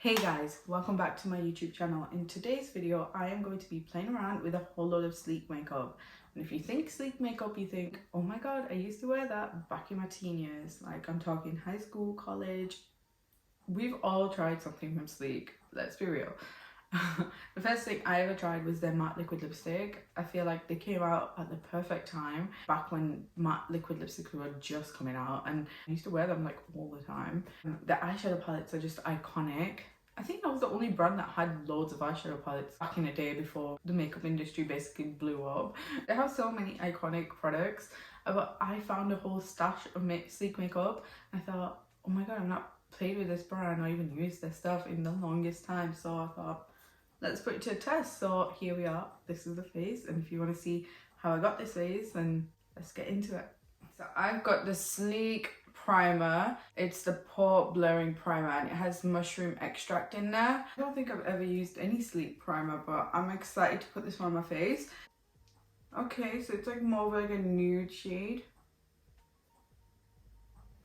Hey guys, welcome back to my YouTube channel. In today's video, I am going to be playing around with a whole lot of sleek makeup. And if you think sleek makeup, you think, oh my god, I used to wear that back in my teen years. Like I'm talking high school, college. We've all tried something from Sleek, let's be real. The first thing I ever tried was their matte liquid lipstick. I feel like they came out at the perfect time, back when matte liquid lipsticks were just coming out, and I used to wear them like all the time. The eyeshadow palettes are just iconic. I think that was the only brand that had loads of eyeshadow palettes back in the day before the makeup industry basically blew up. They have so many iconic products, but I found a whole stash of Sleek makeup. I thought, oh my god, I'm not played with this brand or even used their stuff in the longest time, so I thought, let's put it to a test. So here we are, this is the face, and if you want to see how I got this face, then let's get into it. So I've got the Sleek primer. It's the pore blurring primer and it has mushroom extract in there. I don't think I've ever used any Sleek primer, but I'm excited to put this on my face. Okay, so it's like more of like a nude shade.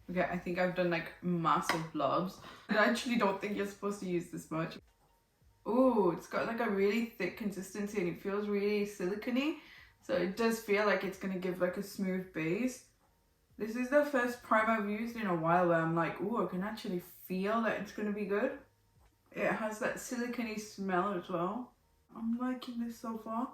Okay, I think I've done like massive blobs. I actually don't think you're supposed to use this much. Ooh, it's got like a really thick consistency and it feels really silicone. So it does feel like it's gonna give like a smooth base. This is the first primer I've used in a while where I'm like, ooh, I can actually feel that it's gonna be good. It has that silicone smell as well. I'm liking this so far.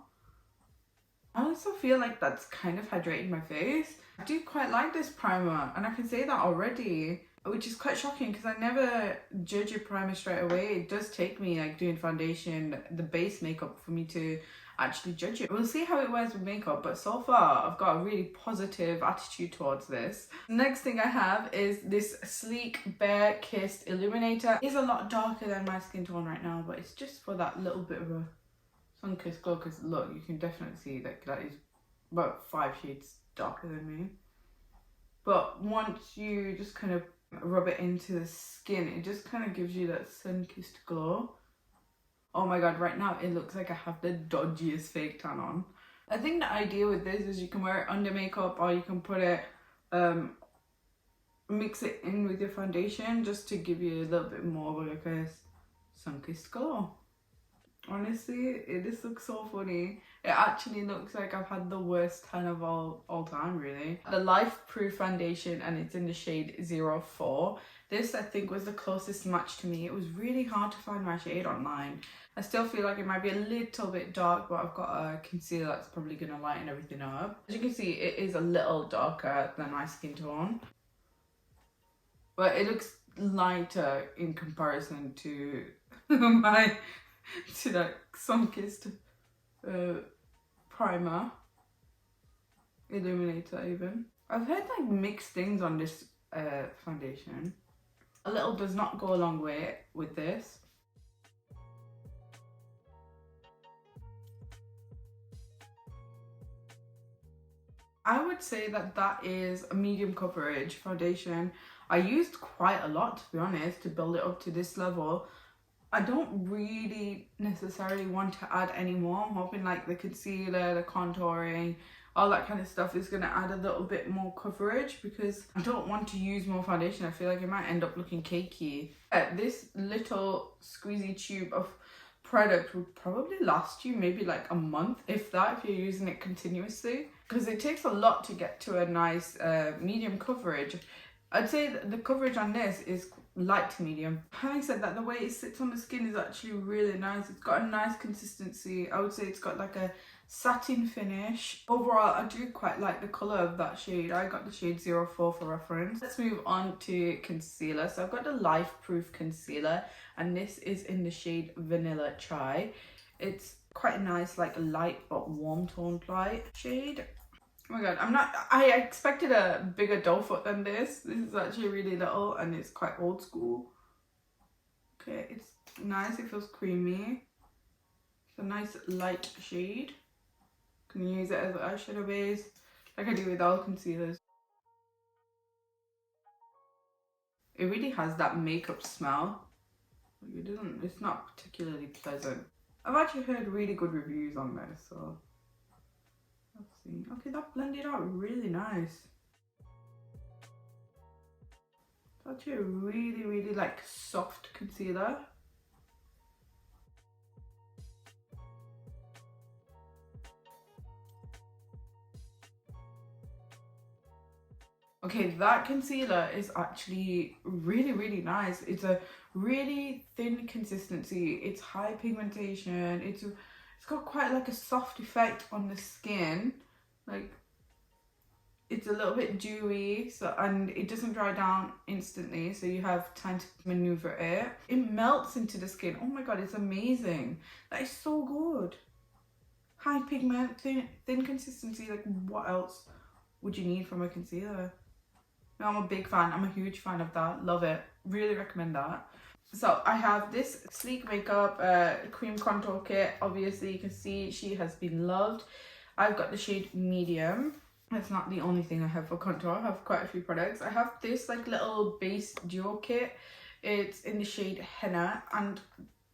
I also feel like that's kind of hydrating my face. I do quite like this primer and I can say that already, which is quite shocking because I never judge a primer straight away. It does take me like doing foundation, the base makeup, for me to actually judge it. We'll see how it wears with makeup, but so far I've got a really positive attitude towards this. Next thing I have is this Sleek Bare Kissed Illuminator. It's a lot darker than my skin tone right now, but it's just for that little bit of a sun-kissed glow, because look, you can definitely see that that is about 5 shades darker than me. But once you just kind of rub it into the skin, it just kind of gives you that sun-kissed glow. Oh my god, right now it looks like I have the dodgiest fake tan on. I think the idea with this is you can wear it under makeup or you can put it, mix it in with your foundation just to give you a little bit more of like a sun-kissed glow. Honestly, this looks so funny. It actually looks like I've had the worst tan of all time, really. The Life Proof foundation, and it's in the shade 04. This, I think, was the closest match to me. It was really hard to find my shade online. I still feel like it might be a little bit dark, but I've got a concealer that's probably going to lighten everything up. As you can see, it is a little darker than my skin tone, but it looks lighter in comparison to my to that sun-kissed primer illuminator. Even I've heard like mixed things on this foundation. A little does not go a long way with this. I would say that that is a medium coverage foundation. I used quite a lot, to be honest, to build it up to this level. I don't really necessarily want to add any more. I'm hoping like the concealer, the contouring, all that kind of stuff is going to add a little bit more coverage, because I don't want to use more foundation. I feel like it might end up looking cakey. This little squeezy tube of product would probably last you maybe like a month, if that, if you're using it continuously, because it takes a lot to get to a nice medium coverage. I'd say the coverage on this is light to medium. Having said that, the way it sits on the skin is actually really nice. It's got a nice consistency. I would say it's got like a satin finish. Overall, I do quite like the colour of that shade. I got the shade 04 for reference. Let's move on to concealer. So I've got the Life Proof concealer, and this is in the shade Vanilla Chai. It's quite a nice, like light but warm toned light shade. Oh my god, I expected a bigger doe foot than this. This is actually really little and it's quite old school. Okay, it's nice, it feels creamy. It's a nice light shade. Can use it as an eyeshadow base, like I do with all concealers. It really has that makeup smell. It's not particularly pleasant. I've actually heard really good reviews on this, so let's see. Okay, that blended out really nice. It's actually a really like soft concealer. Okay, that concealer is actually really, really nice. It's a really thin consistency. It's high pigmentation. It's got quite like a soft effect on the skin. Like it's a little bit dewy, so and it doesn't dry down instantly, so you have time to maneuver it. It melts into the skin. Oh my god, it's amazing. That is so good. High pigment, thin consistency. Like what else would you need from a concealer? No, I'm a big fan. I'm a huge fan of that. Love it. Really recommend that. So I have this Sleek Makeup cream contour kit. Obviously you can see she has been loved. I've got the shade medium. That's not the only thing I have for contour. I have quite a few products. I have this like little base duo kit. It's in the shade Henna and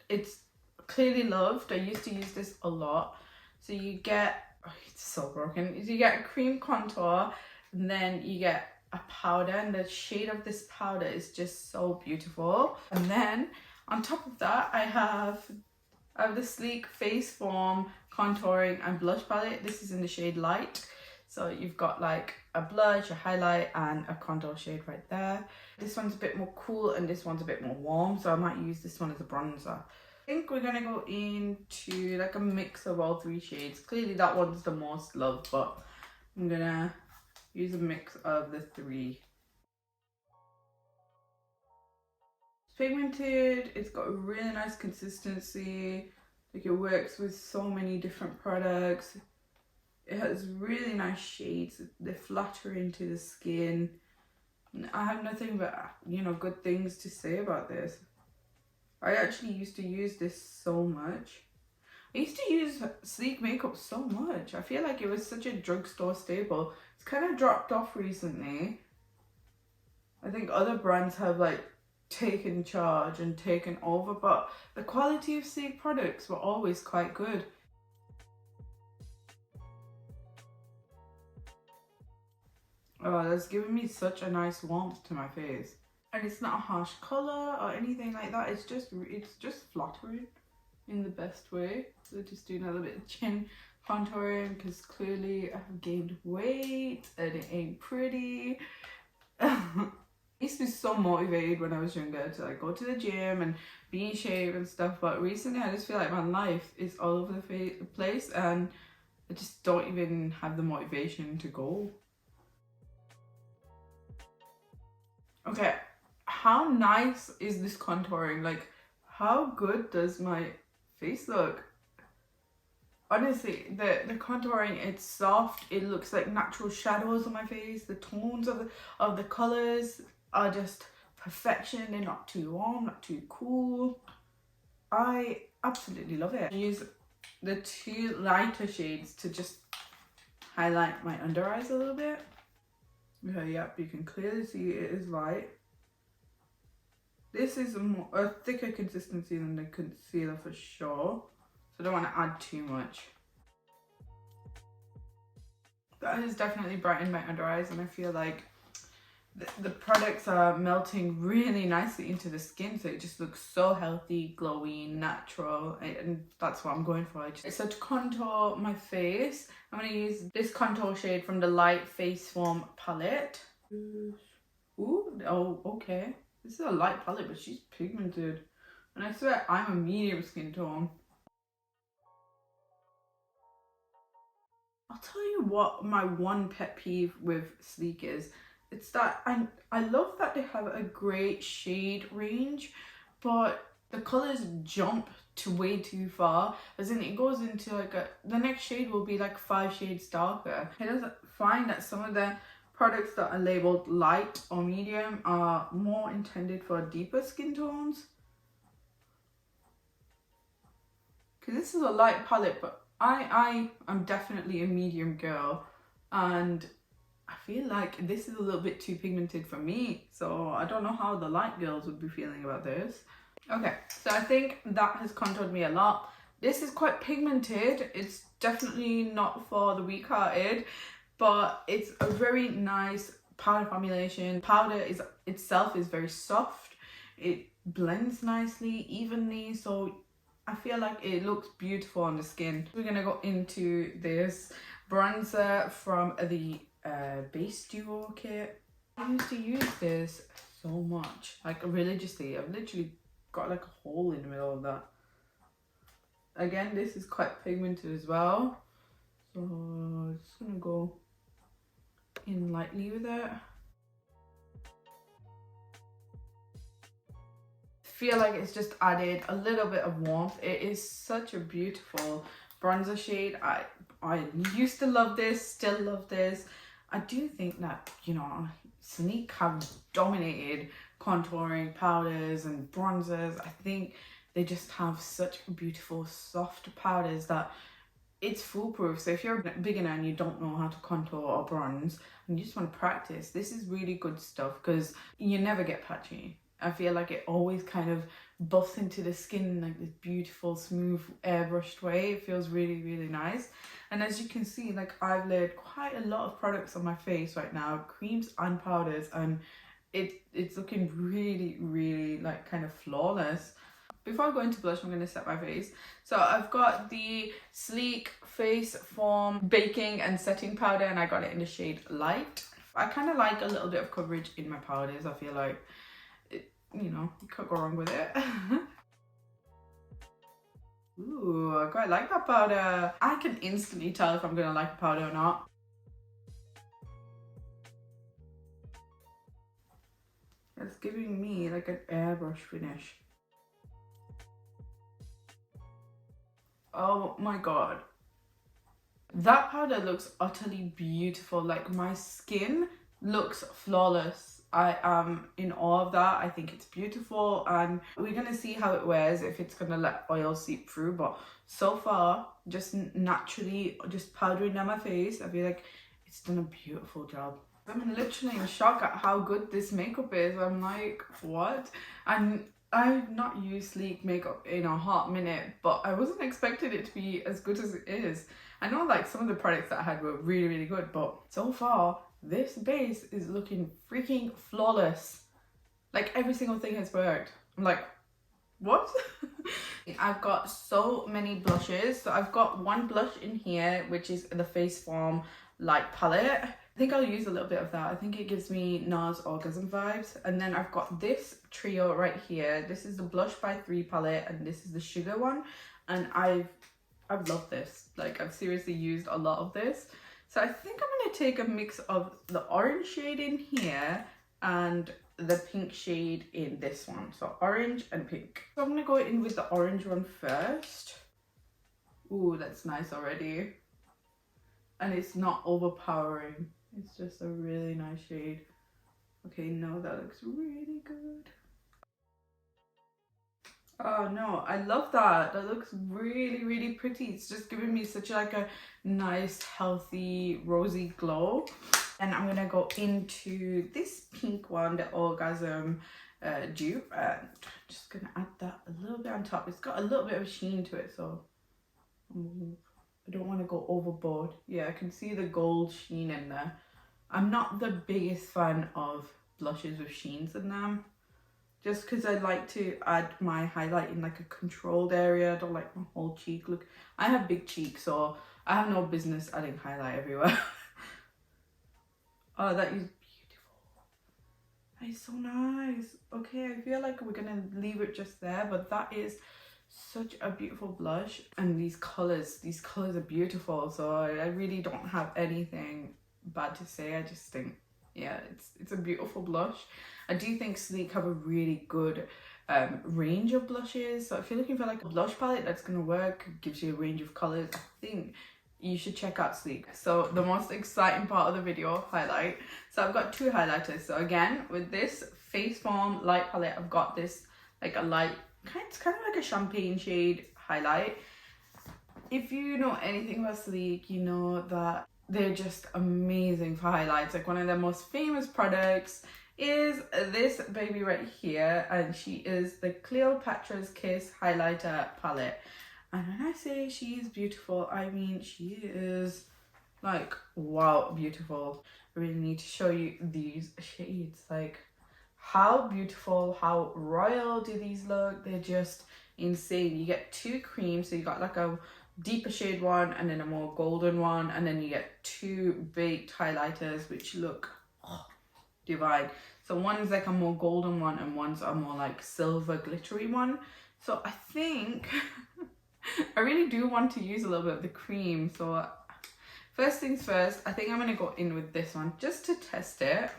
it's clearly loved. I used to use this a lot. So you get, oh, it's so broken. You get a cream contour and then you get a powder, and the shade of this powder is just so beautiful. And then on top of that I have the Sleek Face Form contouring and blush palette. This is in the shade Light. So you've got like a blush, a highlight and a contour shade right there. This one's a bit more cool and this one's a bit more warm, so I might use this one as a bronzer. I think we're gonna go into like a mix of all three shades. Clearly that one's the most loved, but I'm gonna use a mix of the three. It's pigmented, it's got a really nice consistency, like it works with so many different products. It has really nice shades, they flatter into the skin. I have nothing but, you know, good things to say about this. I actually used to use this so much. I used to use Sleek Makeup so much. I feel like it was such a drugstore staple. It's kind of dropped off recently. I think other brands have like taken charge and taken over, but the quality of Sleek products were always quite good. Oh, that's giving me such a nice warmth to my face. And it's not a harsh colour or anything like that. It's just flattering in the best way. So just doing a little bit of chin contouring because clearly I have gained weight and it ain't pretty. I used to be so motivated when I was younger to like go to the gym and be in shape and stuff, but recently I just feel like my life is all over the place and I just don't even have the motivation to go. Okay, how nice is this contouring? Like, how good does my face look? Honestly, the contouring, it's soft. It looks like natural shadows on my face. The tones of the colors are just perfection. They're not too warm, not too cool. I absolutely love it. I use the two lighter shades to just highlight my under eyes a little bit. Okay, yep, you can clearly see it is light. This is a thicker consistency than the concealer for sure, so I don't want to add too much. That has definitely brightened my under eyes, and I feel like the products are melting really nicely into the skin, so it just looks so healthy, glowy, natural, and that's what I'm going for. So to contour my face, I'm going to use this contour shade from the Light Face Form palette. Ooh, oh, okay. This is a light palette, but she's pigmented. And I swear I'm a medium skin tone. I'll tell you what my one pet peeve with Sleek is. It's that I love that they have a great shade range, but the colors jump to way too far. As in it goes into like the next shade will be like 5 shades darker. I doesn't find that some of the products that are labeled light or medium are more intended for deeper skin tones. Because this is a light palette, but I am definitely a medium girl, and I feel like this is a little bit too pigmented for me, so I don't know how the light girls would be feeling about this. Okay, so I think that has contoured me a lot. This is quite pigmented. It's definitely not for the weak-hearted, but it's a very nice powder formulation. Powder itself is very soft. It blends nicely, evenly, so I feel like it looks beautiful on the skin. We're gonna go into this bronzer from the Base Duo kit. I used to use this so much, like religiously. I've literally got like a hole in the middle of that. Again, this is quite pigmented as well, so I'm just gonna go in lightly with it. Feel like it's just added a little bit of warmth. It is such a beautiful bronzer shade. I used to love this, still love this. I do think that, you know, Sleek have dominated contouring powders and bronzers. I think they just have such beautiful soft powders that it's foolproof. So if you're a beginner and you don't know how to contour or bronze and you just want to practice, this is really good stuff because you never get patchy. I feel like it always kind of buffs into the skin like this beautiful, smooth, airbrushed way. It feels really, really nice. And as you can see, like I've laid quite a lot of products on my face right now, creams and powders, and it's looking really, really like kind of flawless. Before I go into blush, I'm going to set my face. So I've got the Sleek Face Form Baking and Setting Powder, and I got it in the shade Light. I kind of like a little bit of coverage in my powders. I feel like, you know, you can't go wrong with it. Ooh, I quite like that powder. I can instantly tell if I'm going to like a powder or not. It's giving me like an airbrush finish. Oh my god. That powder looks utterly beautiful. Like my skin looks flawless. I am in awe of that. I think it's beautiful, and we're gonna see how it wears, if it's gonna let oil seep through. But so far, just naturally, just powdering down my face, I feel like it's done a beautiful job. I'm literally in shock at how good this makeup is. I'm like, what? And I've not used Sleek makeup in a hot minute, but I wasn't expecting it to be as good as it is. I know like some of the products that I had were really, really good, but so far, this base is looking freaking flawless. Like every single thing has worked. I'm like, what? I've got so many blushes. So I've got one blush in here, which is the Face Form Light Palette. I think I'll use a little bit of that. I think it gives me NARS Orgasm vibes. And then I've got this trio right here. This is the Blush by 3 palette, and this is the Sugar one. And I've loved this. Like I've seriously used a lot of this. So I think I'm going to take a mix of the orange shade in here and the pink shade in this one. So orange and pink. So I'm going to go in with the orange one first. Ooh, that's nice already. And it's not overpowering. It's just a really nice shade. Okay, no, that looks really good. Oh no, I love that. That looks really, really pretty. It's just giving me such like a nice, healthy, rosy glow. And I'm gonna go into this pink one, the Orgasm dupe, and I'm just gonna add that a little bit on top. It's got a little bit of sheen to it, so I don't want to go overboard. Yeah, I can see the gold sheen in there. I'm not the biggest fan of blushes with sheens in them, just because I like to add my highlight in like a controlled area. I don't like my whole cheek. Look, I have big cheeks, so I have no business adding highlight everywhere. Oh, that is beautiful. That is so nice. Okay, I feel like we're gonna leave it just there, but that is such a beautiful blush. And these colors are beautiful, so I really don't have anything bad to say. I just think, yeah, it's a beautiful blush. I do think Sleek have a really good range of blushes, so if you're looking for like a blush palette that's gonna work, gives you a range of colors, I think you should check out Sleek. So the most exciting part of the video, highlight. So I've got 2 highlighters. So again, with this Face Form Light Palette, I've got this like a light, it's kind of like a champagne shade highlight. If you know anything about Sleek, you know that they're just amazing for highlights. Like one of their most famous products is this baby right here, and she is the Cleopatra's Kiss highlighter palette. And when I say she is beautiful, I mean she is like, wow, beautiful. I really need to show you these shades. Like, how beautiful, how royal do these look? They're just insane. You get 2 creams, so you got like a deeper shade one and then a more golden one, and then you get 2 baked highlighters which look divide. So one's like a more golden one and one's a more like silver glittery one. So I think I really do want to use a little bit of the cream. So first things first, I think I'm going to go in with this one just to test it.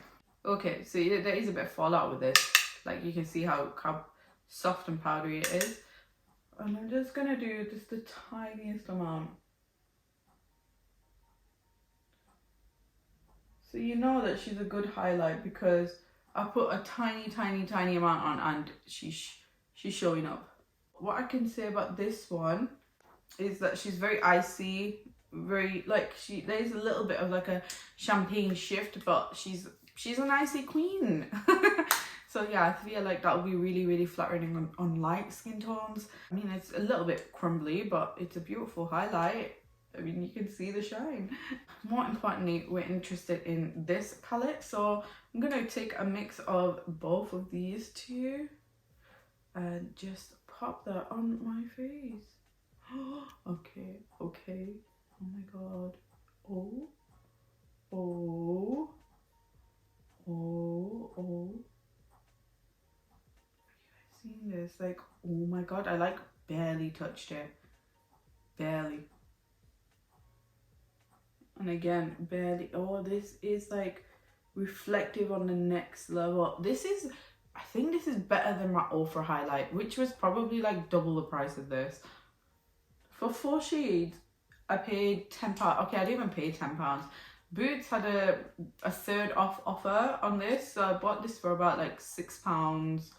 Okay, so there is a bit of fallout with this. Like you can see how soft and powdery it is. And I'm just going to do just the tiniest amount. So you know that she's a good highlight because I put a tiny amount on and she's showing up. What I can say about this one is that she's very icy, very like there's a little bit of like a champagne shift, but she's an icy queen. So yeah, I feel like that would be really flattering on light skin tones. I mean, it's a little bit crumbly, but it's a beautiful highlight. I mean, you can see the shine. More importantly, we're interested in this palette, so I'm gonna take a mix of both of these two and just pop that on my face. Okay. Oh my god. Oh. Are you guys seeing this? Like, oh my god, I like barely touched it. Barely. And again, barely. Oh, this is like reflective on the next level. I think this is better than my Ultra highlight, which was probably like double the price of this. For 4 shades, I paid £10. Okay, I didn't even pay £10. Boots had a third off offer on this, so I bought this for about like £6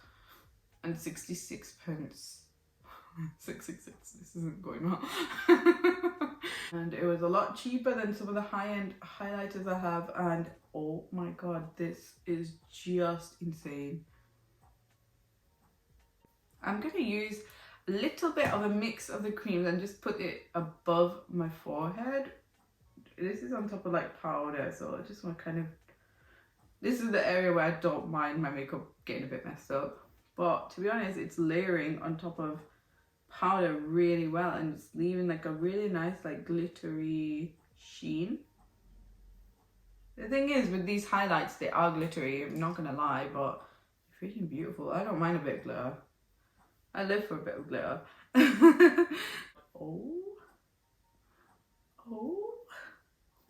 and 66 pence. 666, this isn't going well. And it was a lot cheaper than some of the high-end highlighters I have, and oh my god, this is just insane. I'm gonna use a little bit of a mix of the creams and just put it above my forehead. This is on top of like powder, so I just want to kind of, this is the area where I don't mind my makeup getting a bit messed up, but to be honest, it's layering on top of powder really well and it's leaving like a really nice like glittery sheen. The thing is with these highlights, they are glittery, I'm not gonna lie, but freaking beautiful. I don't mind a bit of glitter. I live for a bit of glitter.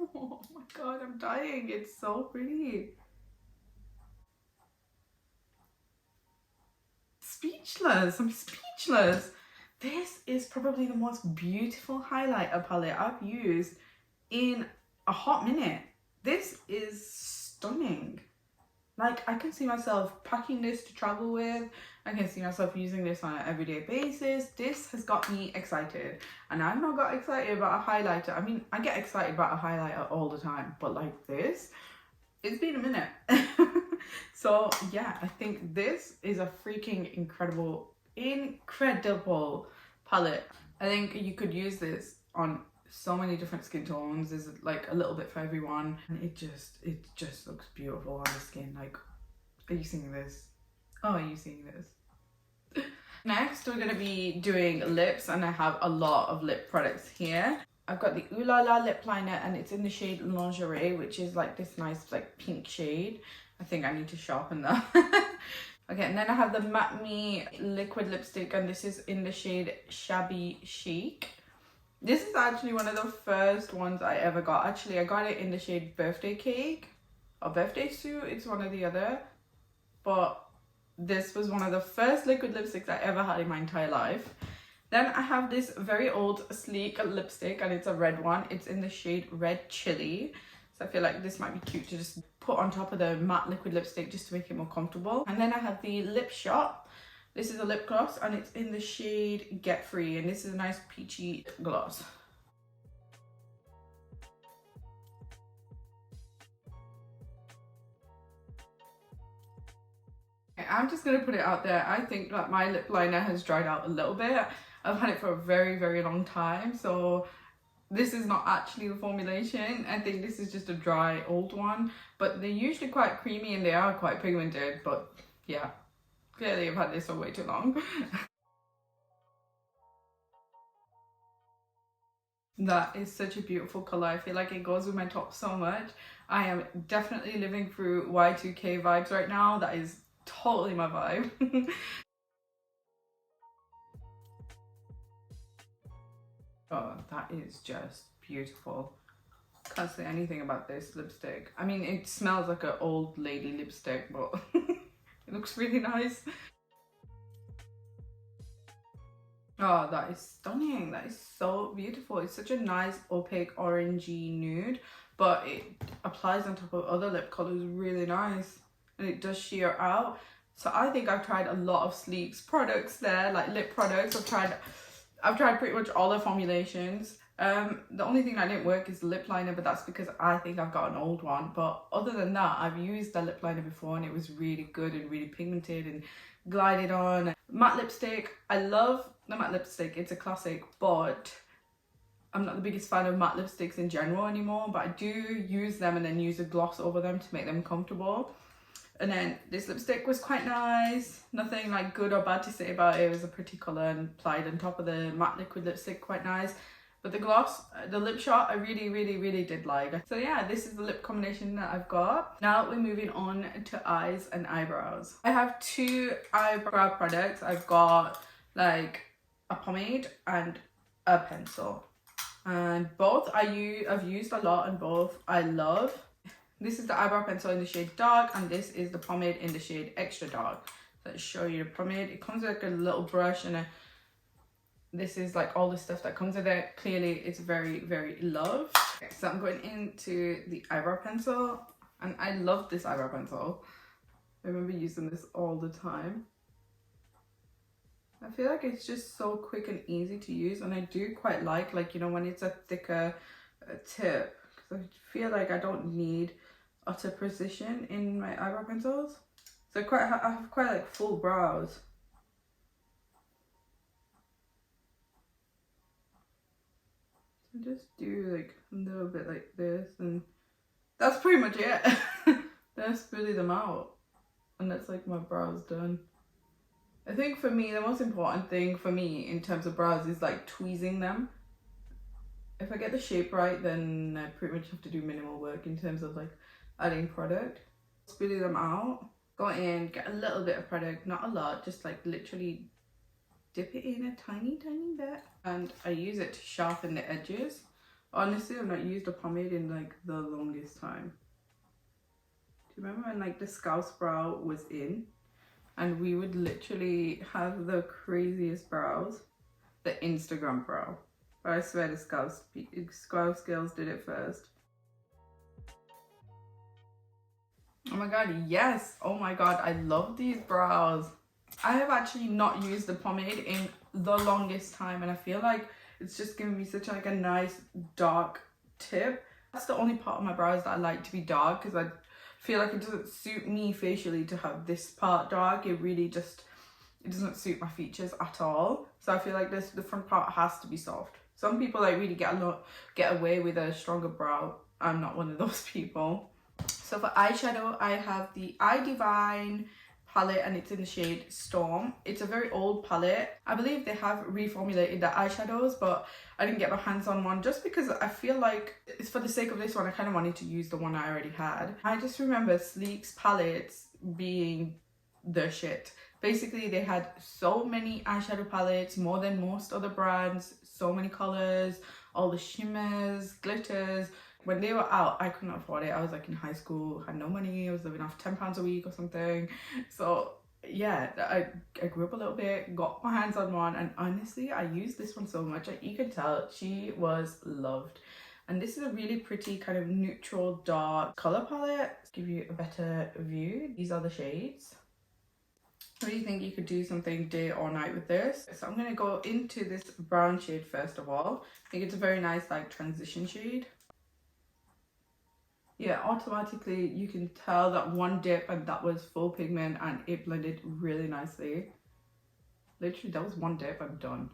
Oh my god, I'm dying. It's so pretty. Speechless. I'm speechless. This is probably the most beautiful highlighter palette I've used in a hot minute. This is stunning. Like, I can see myself packing this to travel with. I can see myself using this on an everyday basis. This has got me excited. And I've not got excited about a highlighter. I mean, I get excited about a highlighter all the time. But like this, it's been a minute. So yeah, I think this is a freaking incredible palette. I think you could use this on so many different skin tones. There's like a little bit for everyone, and it just looks beautiful on the skin. Like, are you seeing this? Oh, are you seeing this? Next, we're gonna be doing lips, and I have a lot of lip products here. I've got the Ooh La La lip liner, and it's in the shade Lingerie, which is like this nice like pink shade. I think I need to sharpen that. Okay, and then I have the Matte Me liquid lipstick, and this is in the shade Shabby Chic. This is actually one of the first ones I ever got. Actually, I got it in the shade Birthday Cake or Birthday Suit. It's one or the other. But this was one of the first liquid lipsticks I ever had in my entire life. Then I have this very old sleek lipstick, and it's a red one. It's in the shade Red Chili. So I feel like this might be cute to just put on top of the matte liquid lipstick just to make it more comfortable. And then I have the Lip Shot. This is a lip gloss, and it's in the shade Get Free, and this is a nice peachy gloss. Okay, I'm just gonna put it out there. I think that my lip liner has dried out a little bit. I've had it for a very long time, so this is not actually the formulation. I think this is just a dry old one, but they're usually quite creamy and they are quite pigmented, but yeah, clearly I've had this for way too long. That is such a beautiful color. I feel like it goes with my top so much. I am definitely living through Y2K vibes right now. That is totally my vibe. Oh, that is just beautiful. Can't say anything about this lipstick. I mean, it smells like an old lady lipstick, but it looks really nice. Oh, that is stunning. That is so beautiful. It's such a nice opaque orangey nude, but it applies on top of other lip colors really nice. And it does sheer out. So I think I've tried a lot of Sleek's products there, like lip products. I've tried pretty much all their formulations. The only thing that didn't work is the lip liner, but that's because I think I've got an old one. But other than that, I've used the lip liner before and it was really good and really pigmented and glided on. Matte lipstick, I love the matte lipstick, it's a classic, but I'm not the biggest fan of matte lipsticks in general anymore, but I do use them and then use a gloss over them to make them comfortable. And then this lipstick was quite nice, nothing like good or bad to say about it. It was a pretty colour and applied on top of the matte liquid lipstick, quite nice. But the gloss, the lip shot, I really did like. So yeah, this is the lip combination that I've got. Now we're moving on to eyes and eyebrows. I have two eyebrow products. I've got like a pomade and a pencil. And both I've used a lot and both I love. This is the eyebrow pencil in the shade dark and this is the pomade in the shade extra dark. So I'll show you the pomade. It comes with like a little brush and this is like all the stuff that comes with it. Clearly it's very loved. Okay, so I'm going into the eyebrow pencil and I love this eyebrow pencil. I remember using this all the time. I feel like it's just so quick and easy to use and I do quite like you know, when it's a thicker tip, because I feel like I don't need utter precision in my eyebrow pencils. So I have quite like full brows. So just do like a little bit like this and that's pretty much it. That's really them out and that's like my brows done. I think for me, the most important thing for me in terms of brows is like tweezing them. If I get the shape right, then I pretty much have to do minimal work in terms of like adding product. Spilling them out, go in, get a little bit of product, not a lot, just like literally dip it in a tiny bit. And I use it to sharpen the edges. Honestly, I've not used a pomade in like the longest time. Do you remember when like the Scouse brow was in? And we would literally have the craziest brows. The Instagram brow. But I swear the Scouse girls did it first. Oh my god, yes! Oh my god, I love these brows. I have actually not used the pomade in the longest time and I feel like it's just giving me such like a nice dark tip. That's the only part of my brows that I like to be dark because I feel like it doesn't suit me facially to have this part dark. It doesn't suit my features at all. So I feel like the front part has to be soft. Some people like really get away with a stronger brow. I'm not one of those people. So for eyeshadow, I have the Eye Divine palette and it's in the shade Storm. It's a very old palette. I believe they have reformulated the eyeshadows, but I didn't get my hands on one just because I feel like it's for the sake of this one, I kind of wanted to use the one I already had. I just remember Sleek's palettes being the shit. Basically, they had so many eyeshadow palettes, more than most other brands, so many colors, all the shimmers, glitters. When they were out, I couldn't afford it. I was like in high school, had no money, I was living off £10 a week or something. So yeah, I grew up a little bit, got my hands on one, and honestly, I used this one so much. Like, you can tell she was loved. And this is a really pretty kind of neutral dark color palette. Let's give you a better view. These are the shades. I really think you could do something day or night with this. So I'm going to go into this brown shade first of all. I think it's a very nice like transition shade. Yeah, automatically you can tell that one dip and that was full pigment and it blended really nicely. Literally, that was one dip, I'm done.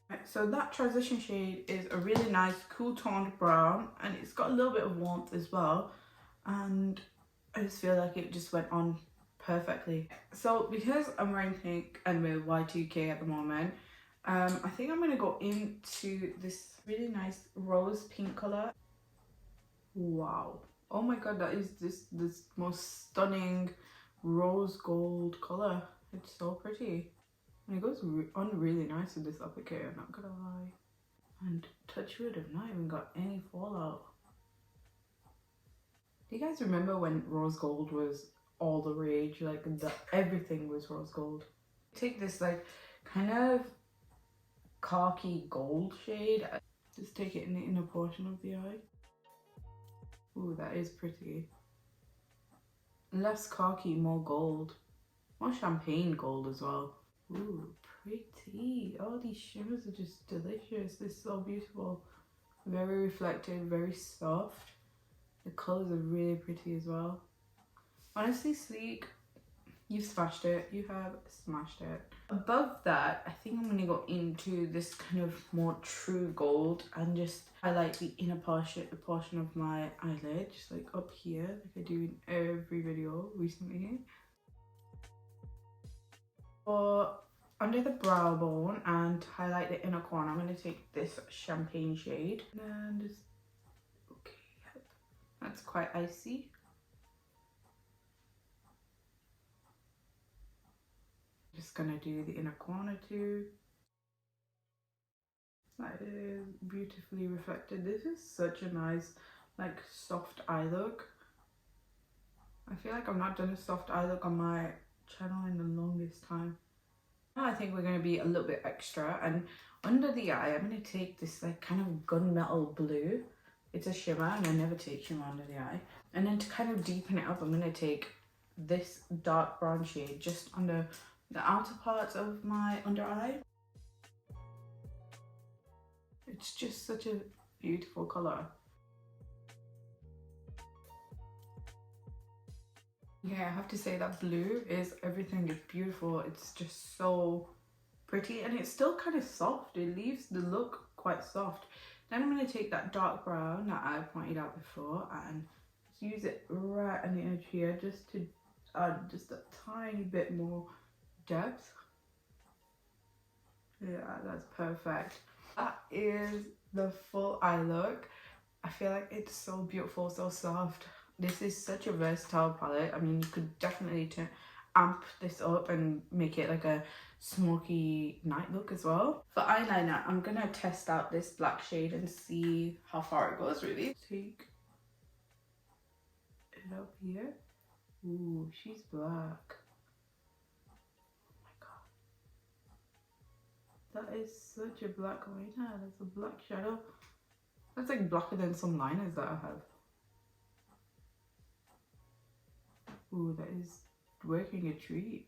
Right, so that transition shade is a really nice cool toned brown and it's got a little bit of warmth as well. And I just feel like it just went on perfectly. So because I'm wearing pink and we're Y2K at the moment, I think I'm gonna go into this really nice rose pink color. Wow. Oh my god, that is this most stunning rose gold color. It's so pretty. And it goes on really nice with this applicator, I'm not gonna lie. And touch wood, I've not even got any fallout. Do you guys remember when rose gold was all the rage? Like everything was rose gold. Take this like kind of khaki gold shade. Just take it in the inner portion of the eye. Ooh, that is pretty. Less khaki, more gold. More champagne gold as well. Ooh, pretty. Oh, these shimmers are just delicious. This is so beautiful. Very reflective, very soft. The colours are really pretty as well. Honestly, Sleek, you've smashed it. You have smashed it. Above that, I think I'm going to go into this kind of more true gold and just highlight the inner portion of my eyelid, just like up here, like I do in every video recently. For under the brow bone and highlight the inner corner, I'm going to take this champagne shade and just, okay, yep. That's quite icy. Just gonna do the inner corner too. That is beautifully reflected. This is such a nice, like, soft eye look. I feel like I've not done a soft eye look on my channel in the longest time. Now I think we're going to be a little bit extra, and under the eye I'm going to take this like kind of gunmetal blue. It's a shimmer and I never take shimmer under the eye. And then to kind of deepen it up, I'm going to take this dark brown shade just under the outer parts of my under eye. It's just such a beautiful colour. Yeah, I have to say that blue is everything. It's beautiful. It's just so pretty and it's still kind of soft. It leaves the look quite soft. Then I'm going to take that dark brown that I pointed out before and just use it right on the edge here just to add just a tiny bit more depth. Yeah, that's perfect. That is the full eye look. I feel like it's so beautiful, so soft. This is such a versatile palette. I mean, you could definitely amp this up and make it like a smoky night look as well. For eyeliner, I'm gonna test out this black shade and see how far it goes really. Take it up here. Ooh, she's black. That is such a black liner. That's a black shadow. That's like blacker than some liners that I have. Ooh, that is working a treat.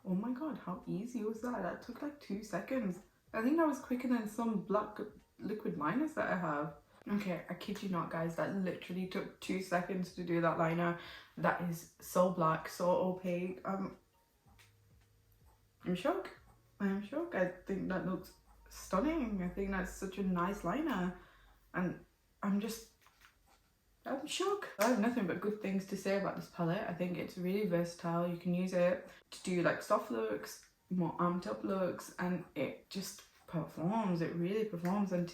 Oh my god, how easy was that? That took like 2 seconds. I think that was quicker than some black liquid liners that I have. Okay, I kid you not guys, that literally took 2 seconds to do that liner. That is so black, so opaque. I'm shocked. I'm shocked. I think that looks stunning. I think that's such a nice liner. And I'm shocked. I have nothing but good things to say about this palette. I think it's really versatile. You can use it to do like soft looks, more amped up looks, and it just performs. It really performs. And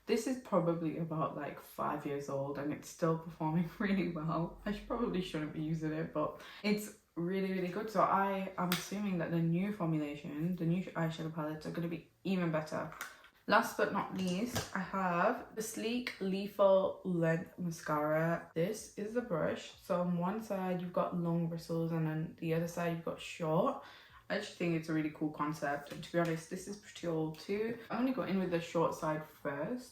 this is probably about like 5 years old and it's still performing really well. I probably shouldn't be using it, but it's really, really good. So I am assuming that the new formulation, the new eyeshadow palettes are going to be even better. Last but not least, I have the Sleek Lethal Length Mascara. This is the brush. So on one side you've got long bristles and then the other side you've got short. I just think it's a really cool concept, and to be honest, this is pretty old too. I'm going to go in with the short side first.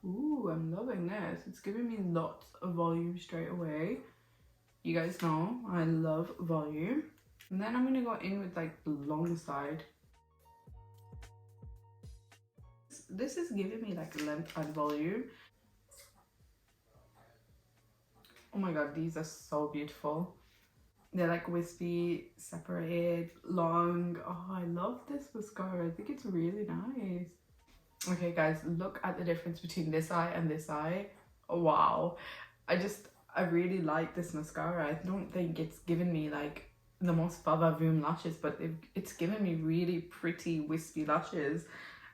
Ooh, I'm loving this. It's giving me lots of volume straight away. You guys know I love volume. And then I'm going to go in with like the long side. This is giving me like length and volume. Oh my god, these are so beautiful. They're like wispy, separated, long. Oh, I love this mascara. I think it's really nice. Okay guys, look at the difference between this eye and this eye. Wow. I really like this mascara. I don't think it's given me like the most Vavavoom lashes, but it's given me really pretty wispy lashes.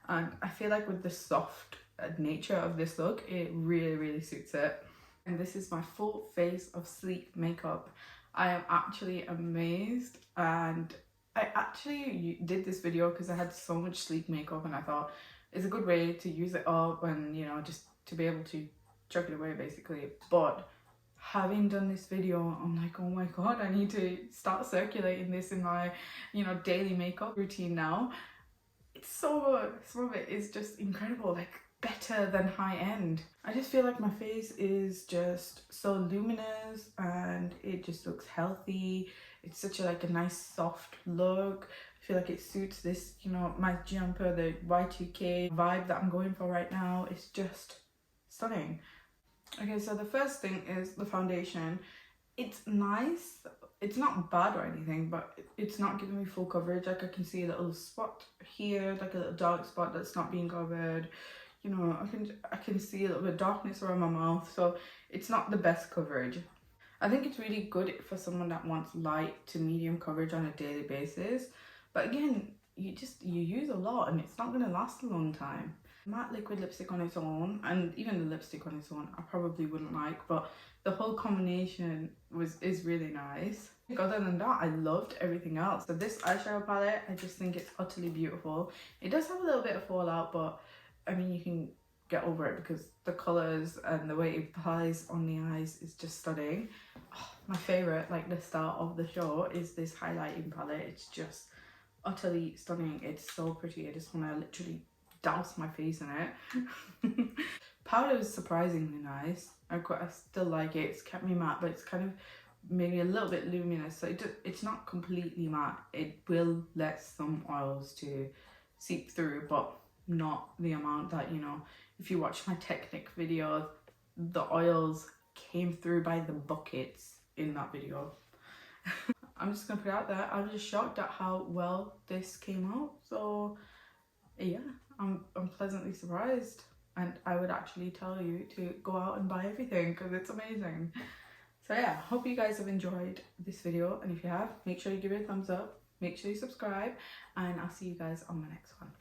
And I feel like with the soft nature of this look, it really suits it. And this is my full face of sleek makeup. I am actually amazed, and I actually did this video because I had so much sleek makeup and I thought it's a good way to use it up and, you know, just to be able to chuck it away basically. But having done this video, I'm like, oh my god, I need to start circulating this in my, you know, daily makeup routine now. It's so good. Some of it is just incredible, like better than high end. I just feel like my face is just so luminous and it just looks healthy. It's such a nice soft look. I feel like it suits this, you know, my jumper, the Y2K vibe that I'm going for right now. It's just stunning. Okay, so the first thing is the foundation. It's nice. It's not bad or anything, but it's not giving me full coverage. Like I can see a little spot here, like a little dark spot that's not being covered. You know, I can see a little bit of darkness around my mouth, so it's not the best coverage. I think it's really good for someone that wants light to medium coverage on a daily basis. But again, you use a lot and it's not going to last a long time. Matte liquid lipstick on its own, and even the lipstick on its own, I probably wouldn't like, but the whole combination is really nice. Other than that, I loved everything else. So this eyeshadow palette, I just think it's utterly beautiful. It does have a little bit of fallout, but I mean, you can get over it because the colours and the way it applies on the eyes is just stunning. Oh, my favourite, like the star of the show, is this highlighting palette. It's just utterly stunning. It's so pretty. I just want to literally douse my face in it. Powder is surprisingly nice. I still like it. It's kept me matte, but it's kind of maybe a little bit luminous. So it's not completely matte. It will let some oils to seep through, but not the amount that, you know, if you watch my Technic video, the oils came through by the buckets in that video. I'm just gonna put it out there, I was just shocked at how well this came out. So yeah, I'm pleasantly surprised, and I would actually tell you to go out and buy everything because it's amazing. So yeah, hope you guys have enjoyed this video, and if you have, make sure you give it a thumbs up, make sure you subscribe, and I'll see you guys on the next one.